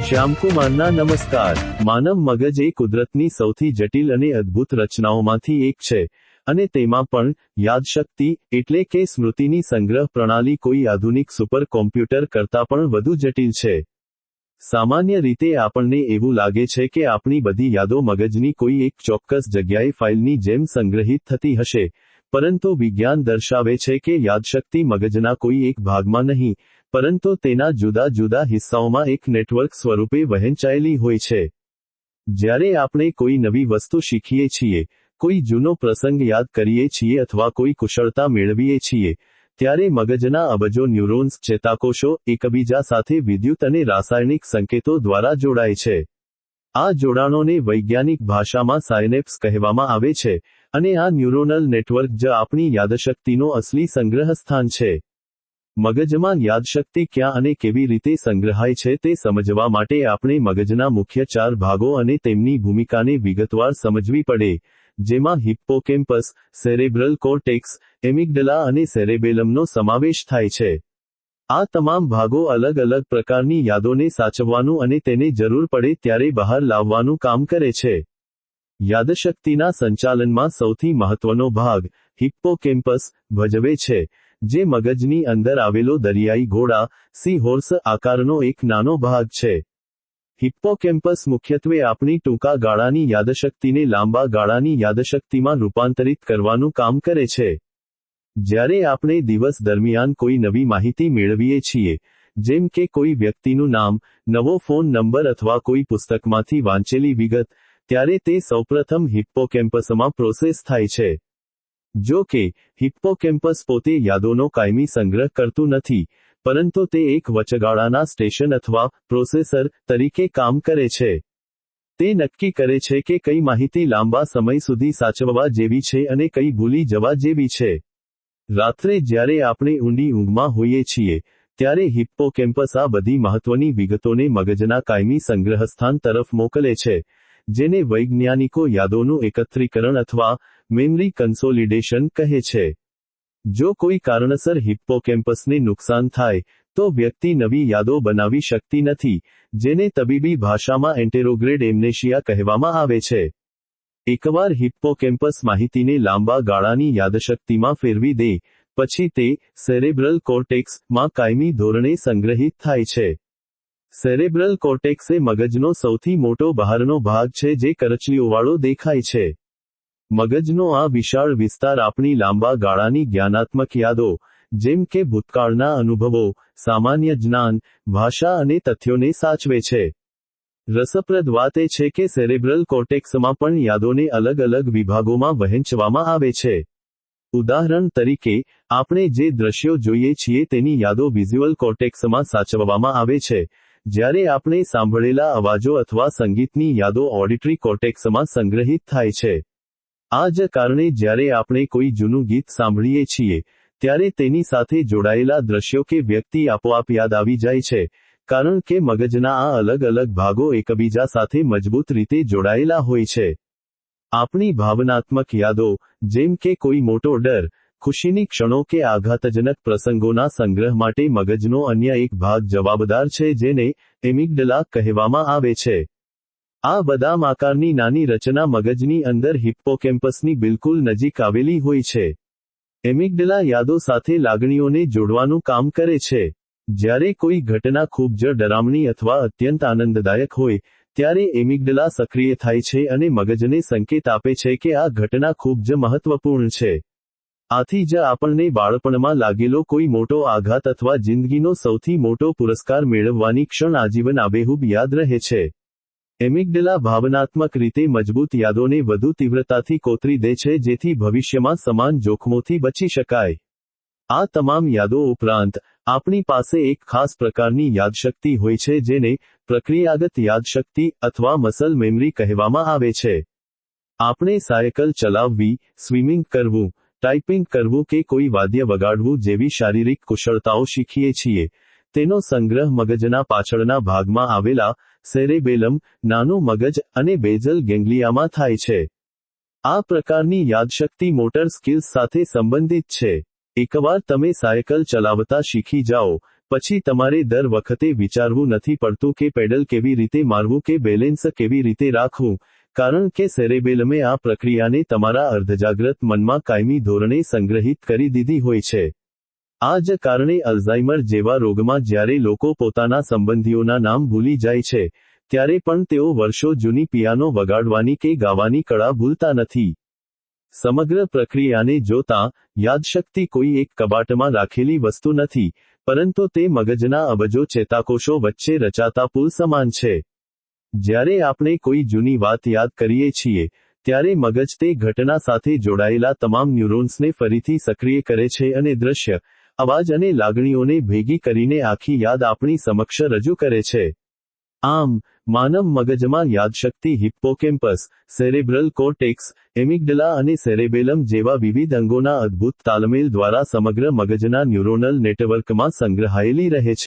શ્યામકુમારના નમસ્કાર। માનવ મગજ એ કુદરતની સૌથી જટિલ અને અદ્ભુત રચનાઓમાંથી એક છે, અને તેમાં પણ યાદશક્તિ એટલે કે સ્મૃતિની સંગ્રહ પ્રણાલી કોઈ આધુનિક સુપર કોમ્પ્યુટર કરતાં પણ વધુ જટિલ છે। સામાન્ય રીતે આપણને એવું લાગે છે કે આપણી બધી યાદો મગજની કોઈ એક ચોક્કસ જગ્યાએ ફાઇલની જેમ સંગ્રહિત થતી હશે, પરંતુ વિજ્ઞાન દર્શાવે છે કે યાદશક્તિ મગજના કોઈ એક ભાગમાં નહીં, પરંતુ તેના જુદા જુદા હિસ્સાઓમાં એક નેટવર્ક સ્વરૂપે વહેંચાયેલી હોય છે। જ્યારે આપણે કોઈ નવી વસ્તુ શીખીએ છીએ, કોઈ જૂનો પ્રસંગ યાદ કરીએ છીએ અથવા કોઈ કુશળતા મેળવીએ છીએ, ત્યારે મગજના અબજો ન્યુરોન્સ ચેતાકોષો એકબીજા સાથે વિદ્યુત અને રાસાયણિક સંકેતો દ્વારા જોડાય છે। આ જોડાણોને વૈજ્ઞાનિક ભાષામાં સાયનેપ્સ કહેવામાં આવે છે, અને આ ન્યુરોનલ નેટવર્ક જ આપણી યાદશક્તિનો અસલી સંગ્રહ સ્થાન છે। મગજમાં યાદશક્તિ ક્યાં અને કેવી રીતે સંગ્રહાય છે તે સમજવા માટે આપણે મગજના મુખ્ય 4 ભાગો અને તેમની ભૂમિકાને વિગતવાર સમજવી પડે, જેમાં હિપ્પોકેમ્પસ, સેરેબ્રલ કોર્ટેક્સ, એમિગડલા અને સેરેબેલમનો સમાવેશ થાય છે। આ તમામ ભાગો અલગ અલગ પ્રકારની યાદોને સાચવવાનું અને તેને જરૂર પડે ત્યારે બહાર લાવવાનું કામ કરે છે। યાદશક્તિના સંચાલનમાં સૌથી મહત્વનો ભાગ, હિપ્પોકેમ્પસ, ભજવે છે, જે મગજની અંદર આવેલો દરિયાઈ ઘોડા, સી હોર્સ આકારનો એક નાનો ભાગ છે। હિપ્પોકેમ્પસ મુખ્યત્વે આપણી ટૂંકા ગાળાની યાદશક્તિને લાંબા ગાળાની યાદશક્તિમાં રૂપાંતરિત કરવાનું કામ કરે છે। જ્યારે આપણે દિવસ દરમિયાન કોઈ નવી માહિતી મેળવીએ છીએ, જેમ કે કોઈ વ્યક્તિનું નામ, નવો ફોન નંબર અથવા કોઈ પુસ્તકમાંથી વાંચેલી વિગત, ત્યારે તે સૌપ્રથમ હિપ્પોકેમ્પસમાં પ્રોસેસ થાય છે। જો કે, હિપ્પોકેમ્પસ પોતે યાદોનો કાયમી સંગ્રહ કરતું નથી, પરંતુ તે એક વચગાળાના સ્ટેશન અથવા પ્રોસેસર તરીકે કામ કરે છે। તે નક્કી કરે છે કે કઈ માહિતી લાંબા સમય સુધી સાચવવા જેવી છે અને કઈ ભૂલી જવા જેવી છે। રાત્રે જ્યારે આપણે ઊંડી ઊંઘમાં હોઈએ છીએ, ત્યારે હિપ્પોકેમ્પસ આ બધી મહત્વની વિગતોને મગજના કાયમી સંગ્રહસ્થાન તરફ મોકલે છે, જેને વૈજ્ઞાનિકો યાદોનું એકત્રીકરણ અથવા મેમરી કન્સોલિડેશન કહે છે। જો કોઈ કારણસર હિપ્પોકેમ્પસને નુકસાન થાય, તો વ્યક્તિ નવી યાદો બનાવી શકતી નથી, જેને તબીબી ભાષામાં એન્ટેરોગ્રેડ એમ્નેશિયા કહેવામાં આવે છે। એકવાર હિપ્પોકેમ્પસ માહિતીને લાંબા ગાળાની યાદશક્તિમાં ફેરવી દે, પછી તે સેરેબ્રલ કોર્ટેક્સ માં કાયમી ધોરણે સંગ્રહિત થાય છે। સેરેબ્રલ કોર્ટેક્સ એ મગજનો સૌથી મોટો બહારનો ભાગ છે જે કરચલીઓવાળો દેખાય છે। મગજનો આ વિશાળ વિસ્તાર આપણી લાંબા ગાળાની જ્ઞાનાત્મક યાદો, જેમ કે ભૂતકાળના અનુભવો, સામાન્ય જ્ઞાન, ભાષા અને તથ્યોને સાચવે છે। રસપ્રદ વાત એ છે કે સેરેબ્રલ કોર્ટેક્સમાં પણ યાદોને અલગ અલગ વિભાગોમાં વહેંચવામાં આવે છે। ઉદાહરણ તરીકે, આપણે જે દ્રશ્યો જોઈએ છીએ તેની યાદો વિઝ્યુઅલ કોર્ટેક્સમાં સાચવવામાં આવે છે, જ્યારે આપણે સાંભળેલા અવાજો અથવા સંગીતની યાદો ઓડિટરી કોર્ટેક્સમાં સંગ્રહિત થાય છે। આ જ કારણે જ્યારે આપણે કોઈ જૂનું ગીત સાંભળીએ છીએ, ત્યારે તેની સાથે જોડાયેલા દ્રશ્યો કે વ્યક્તિ આપોઆપ યાદ આવી જાય છે, કારણ કે મગજના આ અલગ અલગ ભાગો એકબીજા સાથે મજબૂત રીતે જોડાયેલા હોય છે। આપણી ભાવનાત્મક યાદો, જેમ કે કોઈ મોટો ડર, ખુશીની ક્ષણો કે આઘાતજનક પ્રસંગોના સંગ્રહ માટે મગજનો અન્ય એક ભાગ જવાબદાર છે જેને એમિગડલા કહેવામાં આવે છે। આ બદામ આકારની નાની રચના મગજની અંદર હિપ્પોકેમ્પસની બિલકુલ નજીક આવેલી હોય છે। એમિગડલા યાદો સાથે લાગણીઓને જોડવાનું કામ કરે છે। જ્યારે કોઈ ઘટના ખૂબ જ ડરામણી અથવા અત્યંત આનંદદાયક હોય, ત્યારે એમિગડલા સક્રિય થાય છે અને મગજને સંકેત આપે છે કે આ ઘટના ખૂબ જ મહત્વપૂર્ણ છે। આથી જ આપણને બાળપણમાં લાગેલો કોઈ મોટો આઘાત અથવા જિંદગીનો સૌથી મોટો પુરસ્કાર મેળવવાની ક્ષણ આજીવન આબેહૂબ યાદ રહે છે। એમિગડલા ભાવનાત્મક રીતે મજબૂત યાદોને વધુ તીવ્રતાથી કોતરી દે છે જેથી ભવિષ્યમાં સમાન જોખમોથી બચી શકાય। આ તમામ યાદો ઉપરાંત, આપણી પાસે એક ખાસ પ્રકારની યાદશક્તિ હોય છે જેને પ્રક્રિયાગત યાદશક્તિ અથવા મસલ મેમરી કહેવામાં આવે છે। આપણે સાયકલ ચલાવવી, સ્વિમિંગ કરવું, ટાઈપિંગ કરવું કે કોઈ વાદ્ય વગાડવું જેવી શારીરિક કુશળતાઓ શીખીએ છીએ, તેનો સંગ્રહ મગજના પાછળના ભાગમાં આવેલા સેરેબેલમ, નાનું મગજ અને બેઝલ ગેંગ્લિયામાં થાય છે। આ પ્રકારની યાદશક્તિ મોટર સ્કિલ્સ સાથે સંબંધિત છે। એકવાર તમે સાયકલ ચલાવતા શીખી જાઓ, પછી તમારે દર વખતે વિચારવું નથી પડતું કે પેડલ કેવી રીતે મારવું કે બેલેન્સ કેવી રીતે રાખવું, કારણ કે સેરેબેલમે આ પ્રક્રિયાને તમારા અર્ધજાગ્રત મનમાં કાયમી ધોરણે સંગ્રહિત કરી દીધી હોય છે. આ જ કારણે અલ્ઝાઇમર જેવા રોગમાં જ્યારે લોકો પોતાના સંબંધીઓના નામ ભૂલી જાય છે, ત્યારે પણ તેઓ વર્ષો જૂની પિયાનો વગાડવાની કે ગાવાની કળા ભૂલતા નથી. સમગ્ર પ્રક્રિયાને જોતાં, યાદશક્તિ કોઈ એક કબાટમાં રાખેલી વસ્તુ નથી, પરંતુ તે મગજના અબજો ચેતાકોષો વચ્ચે રચાતા પુલ સમાન છે. જ્યારે આપણે કોઈ જૂની વાત યાદ કરીએ છીએ, ત્યારે મગજ તે ઘટના સાથે જોડાયેલા તમામ ન્યુરોન્સને ફરીથી સક્રિય કરે છે અને દ્રશ્ય, અવાજ અને લાગણીઓને ભેગી કરીને આખી યાદ આપણી સમક્ષ રજૂ કરે છે. આમ, માનવ મગજમાં યાદશક્તિ હિપ્પોકેમ્પસ, સેરેબ્રલ કોર્ટેક્સ, એમિગડલા અને સેરેબેલમ જેવા વિવિધ અંગોના અદ્ભુત તાલમેલ દ્વારા સમગ્ર મગજના ન્યુરોનલ નેટવર્કમાં સંગ્રહાયેલી રહે છે.